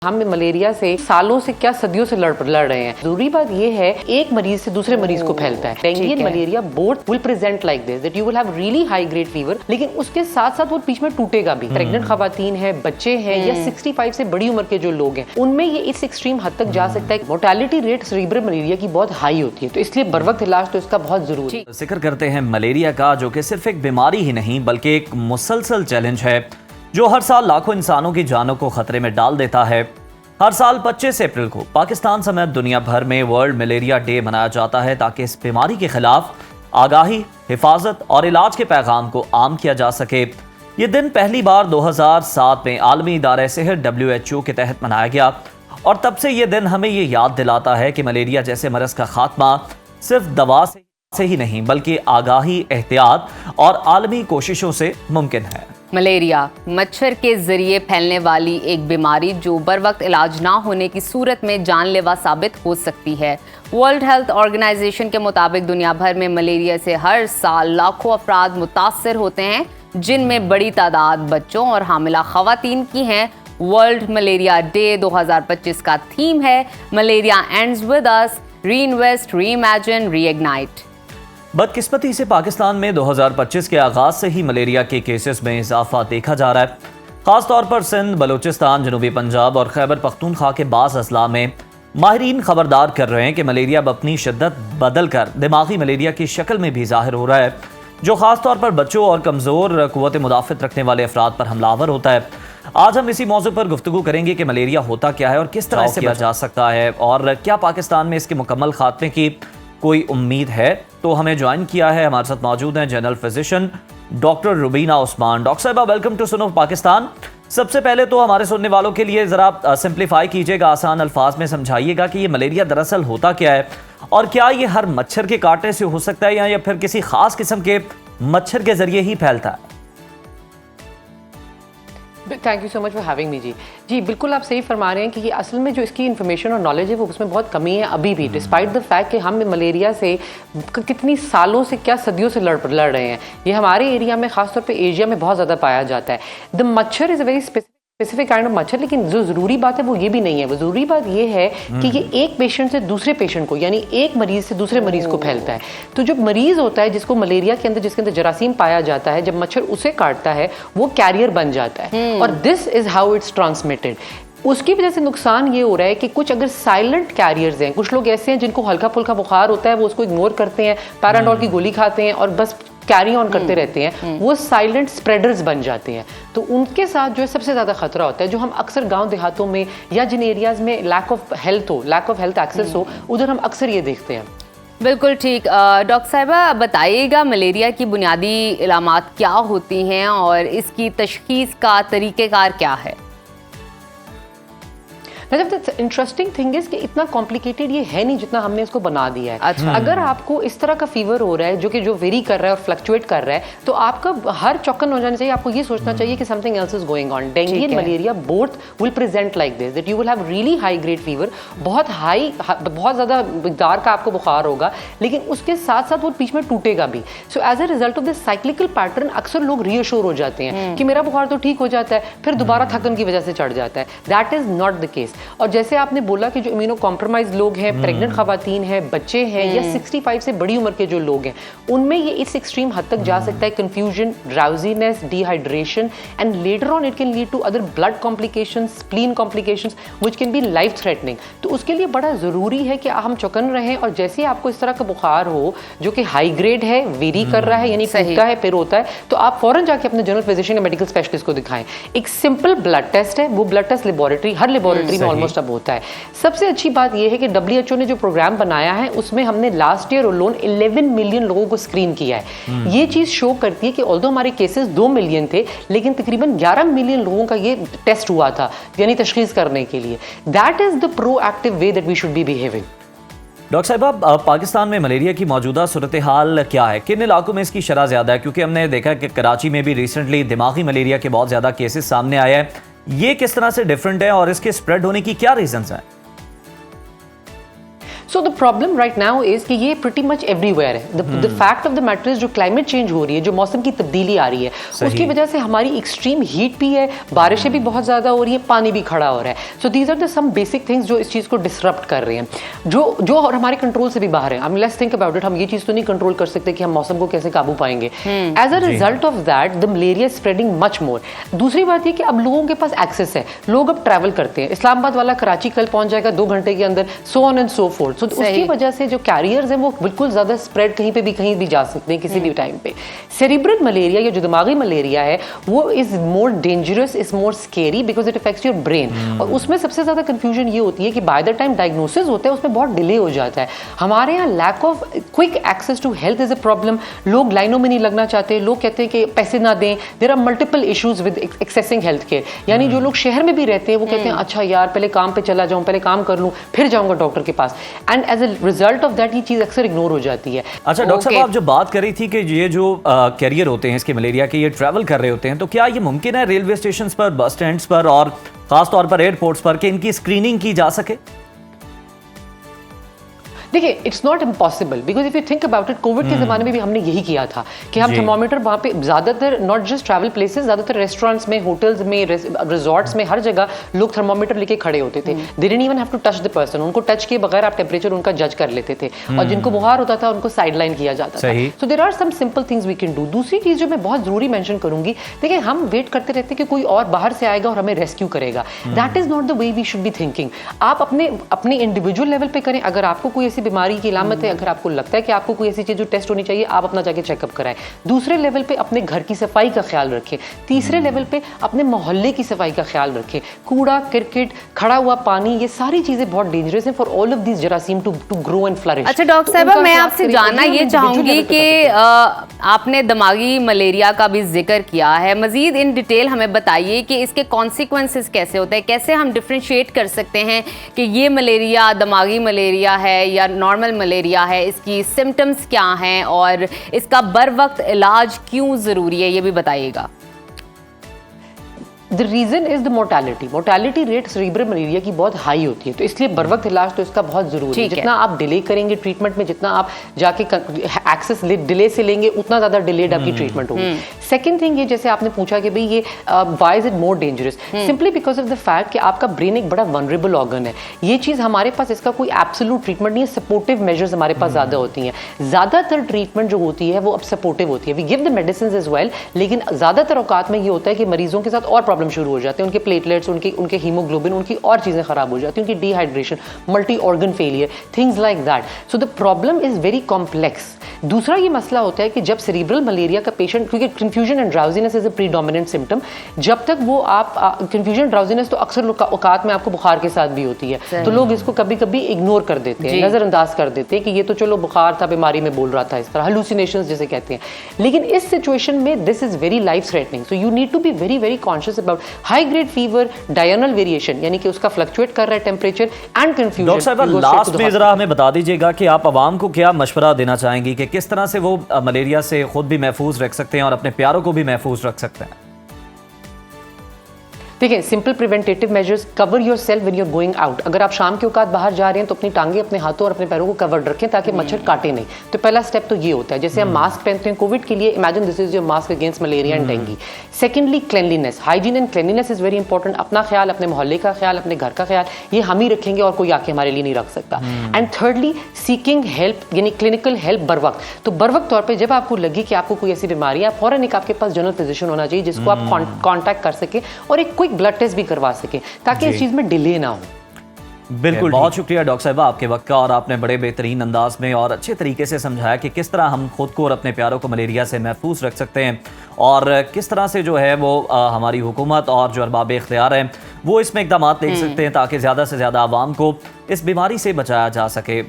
हम मलेरिया से सालों से क्या सदियों से लड़ रहे हैं। जरूरी बात यह है एक मरीज से दूसरे मरीज को फैलता है। Dengue and malaria both will present like this that you will have really high grade fever, लेकिन उसके साथ साथ वो बीच में टूटेगा भी। प्रेग्नेंट खवातीन है, बच्चे हैं या 65 से बड़ी उम्र के जो लोग हैं उनमें ये इस एक्सट्रीम हद तक जा सकता है। मोर्टेलिटी रेट सेरेब्रल मलेरिया की बहुत हाई होती है, तो इसलिए बर वक्त इलाज तो इसका बहुत जरूरी है। जिक्र करते हैं मलेरिया का, जो कि सिर्फ एक बीमारी ही नहीं बल्कि एक मुसलसल चैलेंज है जो हर साल लाखों इंसानों की जानों को खतरे में डाल देता है। हर साल 25 अप्रैल को पाकिस्तान समेत दुनिया भर में वर्ल्ड मलेरिया डे मनाया जाता है ताकि इस बीमारी के खिलाफ आगाही, हिफाजत और इलाज के पैगाम को आम किया जा सके। ये दिन पहली बार 2007 में आलमी इदारे सेहत WHO के तहत मनाया गया और तब से ये दिन हमें ये याद दिलाता है कि मलेरिया जैसे मरज का खात्मा सिर्फ दवा से ही नहीं बल्कि आगाही, एहतियात और आलमी कोशिशों से मुमकिन है। मलेरिया मच्छर के जरिए फैलने वाली एक बीमारी जो बर वक्त इलाज ना होने की सूरत में जानलेवा साबित हो सकती है। वर्ल्ड हेल्थ ऑर्गेनाइजेशन के मुताबिक दुनिया भर में मलेरिया से हर साल लाखों अफराद मुतासर होते हैं, जिनमें बड़ी तादाद बच्चों और हामिला खवातीन की हैं। वर्ल्ड मलेरिया डे 2025 का थीम है malaria ends with us, reinvest, reimagine, reignite. बदकिस्मती से पाकिस्तान में 2025 के आगाज से ही मलेरिया के केसेस में इजाफा देखा जा रहा है। खासतौर पर सिंध, बलूचिस्तान, जनूबी पंजाब और खैबर पख्तूनख्वा के बाज़ अजला में माहिरीन खबरदार कर रहे हैं कि मलेरिया अब अपनी शिद्दत बदल कर दिमागी मलेरिया की शक्ल में भी जाहिर हो रहा है, जो खासतौर पर बच्चों और कमज़ोर क़ुव्वत मुदाफ़त रखने वाले अफराद पर हमलावर होता है। आज हम इसी मौजू पर गुफ्तगू करेंगे कि मलेरिया होता क्या है और किस तरह से बचा जा सकता है और क्या पाकिस्तान में इसके मुकम्मल खात्मे की कोई उम्मीद है। तो हमें ज्वाइन किया है, हमारे साथ मौजूद हैं general physician doctor Rubina Usman. Doctor साहिबा, welcome to sun of Pakistan. सबसे पहले तो हमारे सुनने वालों के लिए ज़रा सिंप्लीफाई कीजिएगा, आसान अल्फाज में समझाइएगा कि ये मलेरिया दरअसल होता क्या है और क्या ये हर मच्छर के काटने से हो सकता है या फिर किसी खास किस्म के मच्छर के जरिए ही फैलता है। Thank you so much for having me जी, बिल्कुल आप सही फरमा रहे हैं कि ये असल में जो इसकी इन्फॉर्मेशन और नॉलेज है वो उसमें बहुत कमी है अभी भी, डिस्पाइट द फैक्ट कि हम मलेरिया से कितनी सालों से क्या सदियों से लड़ रहे हैं। ये हमारे एरिया में, खासतौर पे एशिया में बहुत ज़्यादा पाया जाता है। द मच्छर is a very specific kind of मच्छर, लेकिन जो ज़रूरी बात है वो ये भी नहीं है। वो ज़रूरी बात ये है कि ये एक पेशेंट से दूसरे पेशेंट को, यानी एक मरीज से दूसरे मरीज को फैलता है। तो जो मरीज होता है जिसको मलेरिया के अंदर, जिसके अंदर जरासीम पाया जाता है, जब मच्छर उसे काटता है वो कैरियर बन जाता है और this is how it's transmitted. उसकी वजह से नुकसान ये हो रहा है कि कुछ अगर साइलेंट कैरियर्स हैं, कुछ लोग ऐसे हैं जिनको हल्का फुल्का बुखार होता है, वो उसको इग्नोर करते हैं, पैराडोल की गोली खाते हैं और बस कैरी ऑन करते रहते हैं, वो साइलेंट स्प्रेडर्स बन जाते हैं। तो उनके साथ जो है सबसे ज़्यादा खतरा होता है, जो हम अक्सर गांव देहातों में या जिन एरियाज़ में लैक ऑफ हेल्थ एक्सेस हो, उधर हम अक्सर ये देखते हैं। बिल्कुल ठीक। डॉक्टर साहिबा, बताइएगा मलेरिया की बुनियादी इलामात क्या होती हैं और इसकी तशखीस का तरीक़ेकार क्या है? इंटरेस्टिंग थिंग इज कि इतना कॉम्प्लिकेटेड ये है नहीं जितना हमने इसको बना दिया है। अच्छा। अगर आपको इस तरह का फीवर हो रहा है जो वेरी कर रहा है और फ्लक्चुएट कर रहा है, तो आपका हर चौकन हो जाना चाहिए, आपको ये सोचना चाहिए कि something else is going on. Dengue and malaria both will present like this that you will have really high grade fever, बहुत ज़्यादा मिकदार का आपको बुखार होगा, लेकिन उसके साथ साथ वो बीच में टूटेगा भी। So as a result of this cyclical pattern अक्सर लोग रीअश्योर हो जाते हैं कि मेरा बुखार तो ठीक हो जाता है, फिर दोबारा थकन की वजह से चढ़ जाता है। That is not the case. और जैसे आपने बोला कि जो इम्यूनो कॉम्प्रोमाइज लोग हैं, प्रेग्नेंट खवातीन हैं, बच्चे हैं या 65 से बड़ी उम्र के जो लोग हैं, उनमें ये इस एक्सट्रीम हद तक जा सकता है। Confusion, drowsiness, dehydration and later on it can lead to other blood complications, spleen complications which can be life threatening. तो उसके लिए बड़ा ज़रूरी है कि हम चौकन रहें और जैसे आपको इस तरह का बुखार हो जो कि हाई ग्रेड है, वेरी कर रहा है, यानी टूटता है फिर होता है, तो आप फौरन जाके अपने जनरल फिजिशियन या मेडिकल स्पेशलिस्ट को दिखाएं। एक सिंपल ब्लड टेस्ट है, वो ब्लड टेस्ट हर लेबोरेटरी में ऑलमोस्ट अब होता है। सबसे अच्छी बात यह है कि WHO ने जो प्रोग्राम बनाया है उसमें हमने लास्ट ईयर अलोन 11 मिलियन लोगों को स्क्रीन किया है। ये चीज शो करती है कि ऑल्दो हमारे केसेस 2 मिलियन थे, लेकिन तकरीबन 11 मिलियन लोगों का ये टेस्ट हुआ था, यानी तशखीस करने के लिए। That is the proactive way that we should be behaving. Doctor साहिबा, पाकिस्तान में मलेरिया की मौजूदा सूरत हाल क्या है? किन इलाकों में इसकी शरह ज़्यादा है? क्योंकि हमने देखा कि कराची में भी रिसेंटली दिमागी मलेरिया के बहुत ज़्यादा केसेस सामने आए हैं। ये किस तरह से डिफरेंट है और इसके स्प्रेड होने की क्या रीजंस हैं? So the problem right now is कि ये प्रिटी मच एवरीवेयर है। The fact of the matter is जो क्लाइमेट चेंज हो रही है, जो मौसम की तब्दीली आ रही है, उसकी वजह से हमारी एक्सट्रीम हीट भी है, बारिशें भी बहुत ज़्यादा हो रही है, पानी भी खड़ा हो रहा है। So these are the some basic things जो इस चीज़ को डिसरप्ट कर रहे हैं, जो और हमारे कंट्रोल से भी बाहर है। I mean let's think about it, हम ये चीज़ तो नहीं कंट्रोल कर सकते कि हम मौसम को कैसे काबू पाएंगे। As a result of that the malaria is spreading much more. दूसरी बात ये कि अब लोगों के पास एक्सेस है, लोग अब ट्रैवल करते हैं, इस्लामाबाद वाला कराची कल पहुंच जाएगा 2 घंटे के अंदर, so on and so forth. So उसकी वजह से जो कैरियर्स हैं वो बिल्कुल ज़्यादा स्प्रेड कहीं भी जा सकते हैं किसी भी टाइम पे। सेरिब्रल मलेरिया या जो दिमागी मलेरिया है वो is more dangerous, is more scary because it affects your brain. और उसमें सबसे ज़्यादा कंफ्यूजन ये होती है कि बाय द टाइम डायग्नोसिस होता है उसमें बहुत डिले हो जाता है। हमारे यहाँ lack of quick access to health is a problem. लोग लाइनों में नहीं लगना चाहते, लोग कहते हैं कि पैसे ना दें। There are multiple issues with accessing health care. यानी जो लोग शहर में भी रहते हैं वो कहते हैं अच्छा यार पहले काम पे चला जाऊं, पहले काम कर लूं, फिर जाऊंगा डॉक्टर के पास। And as a result of that ये चीज़ अक्सर इग्नोर हो जाती है। अच्छा डॉक्टर साहब, आप जो बात करी थी कि ये जो कैरियर होते हैं इसके मलेरिया के, ये ट्रैवल कर रहे होते हैं, तो क्या ये मुमकिन है रेलवे स्टेशन पर, बस स्टैंड पर और खासतौर पर एयरपोर्ट्स पर कि इनकी स्क्रीनिंग की जा सके? देखिए it's not impossible because if you think about it, Covid के ज़माने में भी हमने यही किया था कि हम थर्मोमीटर वहाँ पे ज़्यादातर नॉट जस्ट ट्रैवल प्लेसेस, ज़्यादातर रेस्टोरेंट्स में, होटल्स में, रिजॉर्ट्स में, हर जगह लोग थर्मोमीटर लेके खड़े होते थे। They didn't even have to touch the person, उनको टच किए बगैर आप टेम्परेचर उनका जज कर लेते थे। और जिनको बुखार होता था उनको साइडलाइन किया जाता था। So there are some simple things we can do. दूसरी चीज़ जो मैं बहुत ज़रूरी मेंशन करूंगी, देखिए हम वेट करते रहते हैं कि कोई और बाहर से आएगा और हमें रेस्क्यू करेगा। That is not the way we should be thinking. आप अपने इंडिविजुअल लेवल पे करें। अगर आपको कोई ऐसी बीमारी की इलामत है, अगर आपको लगता है कि आपको कोई ऐसी चीज जो टेस्ट होनी चाहिए, आप अपना जाके चेकअप कराएं। दूसरे लेवल पे अपने घर की सफाई का ख्याल रखें। तीसरे लेवल पे अपने मोहल्ले की सफाई का ख्याल रखें। कूड़ा, क्रिकेट, खड़ा हुआ पानी, ये सारी चीजें बहुत डेंजरस हैं फॉर ऑल ऑफ दीज जरासीम टू ग्रो एंड फ्लरिश। अच्छा डॉक्टर साहब, मैं आपसे जानना ये चाहूंगी कि आपने दिमागी मलेरिया का भी जिक्र किया है, मजीद इन डिटेल हमें बताइए कि इसके कॉन्सिक्वेंसेस कैसे होते हैं, कैसे हम डिफ्रेंशिएट कर सकते हैं कि ये मलेरिया दिमागी मलेरिया है या नॉर्मल मलेरिया है, इसकी सिम्टम्स क्या हैं और इसका बर वक्त इलाज क्यों ज़रूरी है, ये भी बताइएगा। The reason is the mortality rate cerebral malaria की बहुत हाई होती है, तो इसलिए बर वक्त इलाज तो इसका बहुत ज़रूरी है। जितना आप डिले करेंगे ट्रीटमेंट में, जितना आप जाके एक्सेस डिले से लेंगे, उतना ज़्यादा डिलेड आपकी ट्रीटमेंट होगी। सेकेंड थिंग, ये जैसे आपने पूछा कि भाई ये why is it more dangerous, simply because of the fact कि आपका ब्रेन एक बड़ा वनरेबल ऑर्गन है। ये चीज़ हमारे पास इसका कोई एब्सोल्यूट ट्रीटमेंट नहीं है, सपोर्टिव मेजर्स हमारे पास ज़्यादा होती हैं। ज़्यादातर ट्रीटमेंट जो होती है वो अब सपोर्टिव होती है, we give the medicine as well, लेकिन ज़्यादातर औकात में ये होता है कि मरीजों के साथ और प्रॉब्लम शुरू हो जाते हैं, उनके प्लेटलेट्स, उनके हीमोग्लोबिन, उनकी और चीज़ें खराब हो जाती हैं, उनकी dehydration, multi organ failure, things like that. So the problem is very complex. दूसरा ये मसला होता है कि जब सेरिब्रल मलेरिया का पेशेंट, क्योंकि confusion and drowsiness is a predominant symptom, जब तक वो आप कंफ्यूजन ड्राउजीनेस तो अक्सर औकात में आपको बुखार के साथ भी होती है, तो लोग इसको कभी कभी इग्नोर कर देते हैं, नजरअंदाज कर देते हैं कि ये तो चलो बुखार था, बीमारी में बोल रहा था, इस तरह हेलुसिनेशंस जिसे कहते हैं। लेकिन इस सिचुएशन में this is very life threatening, so you need to be very very conscious about high grade fever, diurnal variation, यानी कि उसका फ्लक्चुएट कर रहा है टेम्परेचर, एंड कंफ्यूजन। डॉक्टर साहब, लास्ट में जरा हमें बता दीजिएगा कि आप आवाम को क्या मशवरा देना चाहेंगी कि किस तरह से वो मलेरिया से खुद भी महफूज रख सकते हैं और अपने प्यारों को भी महफूज रख सकते हैं? देखिए, simple preventative measures, cover yourself when you are going out. अगर आप शाम के औकात बाहर जा रहे हैं तो अपनी टांगे, अपने हाथों और अपने पैरों को कवर्ड रखें ताकि मच्छर काटे नहीं। तो पहला स्टेप तो ये होता है। जैसे हम मास्क पहनते हैं कोविड के लिए, imagine this is your mask against malaria and dengue. Secondly, cleanliness, hygiene and cleanliness is very important. अपना ख्याल, अपने मोहल्ले का ख्याल, अपने घर का ख्याल, ये हम ही रखेंगे और कोई आके हमारे लिए नहीं रख सकता। एंड थर्डली, सीकिंग हेल्प, यानी क्लिनिकल हेल्प बर वक्त। तो बर वक्त तौर पर जब आपको लगे कि आपको कोई ऐसी बीमारी है, फौरन एक आपके पास जनरल फिजिशियन होना चाहिए जिसको आप कॉन्टैक्ट कर सके और एक क्विक ब्लड टेस्ट भी करवा सके ताकि इस चीज में डिले ना हो। बिल्कुल, बहुत शुक्रिया डॉक्टर साहिबा आपके वक्त का, और आपने बड़े बेहतरीन अंदाज में और अच्छे तरीके से समझाया कि किस तरह हम खुद को और अपने प्यारों को मलेरिया से महफूज रख सकते हैं और किस तरह से जो है वो हमारी हुकूमत और जो अरबाब इख्तियार हैं वो इसमें इक़दाम ले सकते हैं ताकि ज़्यादा से ज़्यादा आवाम को इस बीमारी से बचाया जा सके।